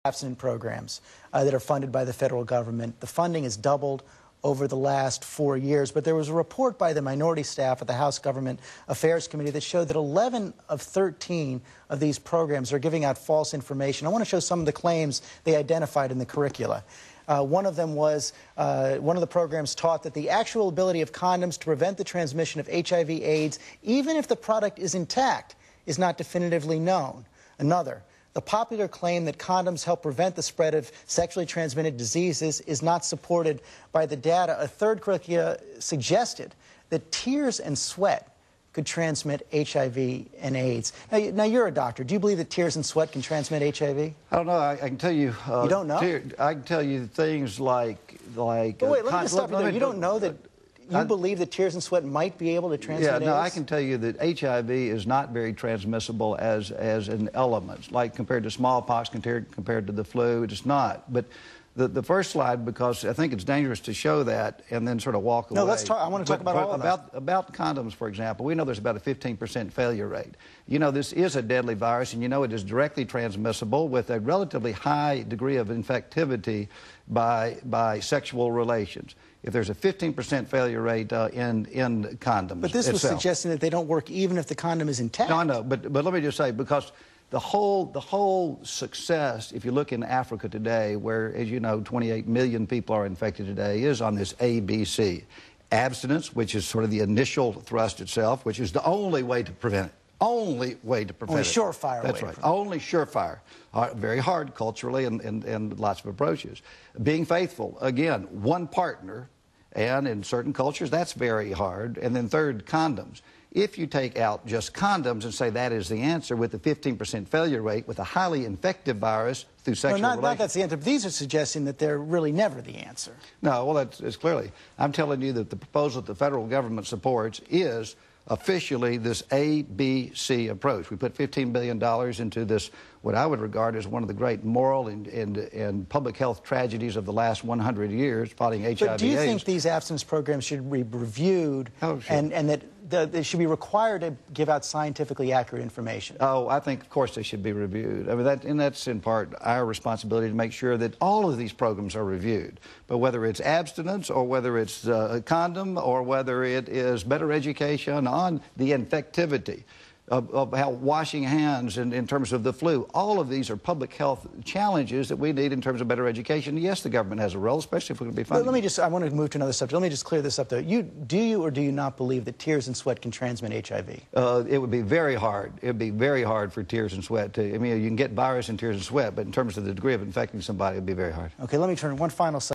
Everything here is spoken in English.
abstinence programs that are funded by the federal government. The funding has doubled over the last 4 years, but there was a report by the minority staff at the House Government Affairs Committee that showed that 11 of 13 of these programs are giving out false information. I want to show some of the claims they identified in the curricula. One of them was, one of the programs taught that the actual ability of condoms to prevent the transmission of HIV/AIDS, even if the product is intact, is not definitively known. Another, the popular claim that condoms help prevent the spread of sexually transmitted diseases is not supported by the data. A third curricula suggested that tears and sweat could transmit HIV and AIDS. Now, you're a doctor. Do you believe that tears and sweat can transmit HIV? I don't know. I can tell you. You don't know? I can tell you things like. But wait, let me just stop you there. You don't know that. You believe that tears and sweat might be able to transmit AIDS? Yeah, no, I can tell you that HIV is not very transmissible as an element, like compared to smallpox, compared to the flu. It's not. But the first slide, because I think it's dangerous to show that and then sort of walk away. No, let's talk. I want to talk about all of that. About condoms, for example, we know there's about a 15% failure rate. You know, this is a deadly virus, and you know it is directly transmissible with a relatively high degree of infectivity by sexual relations. If there's a 15% failure rate in condoms. But this was suggesting that they don't work even if the condom is intact. No, I know, but let me just say, because the whole success, if you look in Africa today, where, as you know, 28 million people are infected today, is on this ABC. Abstinence, which is sort of the initial thrust itself, which is the only way to prevent it. Only way to prevent it. Only surefire way. That's right. Only surefire. Very hard culturally and lots of approaches. Being faithful, again, one partner, and in certain cultures that's very hard. And then third, condoms. If you take out just condoms and say that is the answer with a 15% failure rate with a highly infective virus through sexual relations. Not that's the answer. These are suggesting that they're really never the answer. No, well, that's clearly. I'm telling you that the proposal that the federal government supports is officially this ABC approach. We put $15 billion into this, what I would regard as one of the great moral and public health tragedies of the last 100 years, fighting HIV/AIDS. But do you think these abstinence programs should be reviewed and that they should be required to give out scientifically accurate information? Oh, I think, of course, they should be reviewed. I mean, that's in part our responsibility to make sure that all of these programs are reviewed. But whether it's abstinence or whether it's a condom or whether it is better education on the infectivity of how washing hands in terms of the flu, all of these are public health challenges that we need in terms of better education. Yes, the government has a role, especially if we're going to be funding. Let me just, I want to move to another subject. Let me just clear this up, though. Do you or do you not believe that tears and sweat can transmit HIV? It would be very hard. It would be very hard for tears and sweat to, I mean, you can get virus in tears and sweat, but in terms of the degree of infecting somebody, it would be very hard. Okay, let me turn one final subject.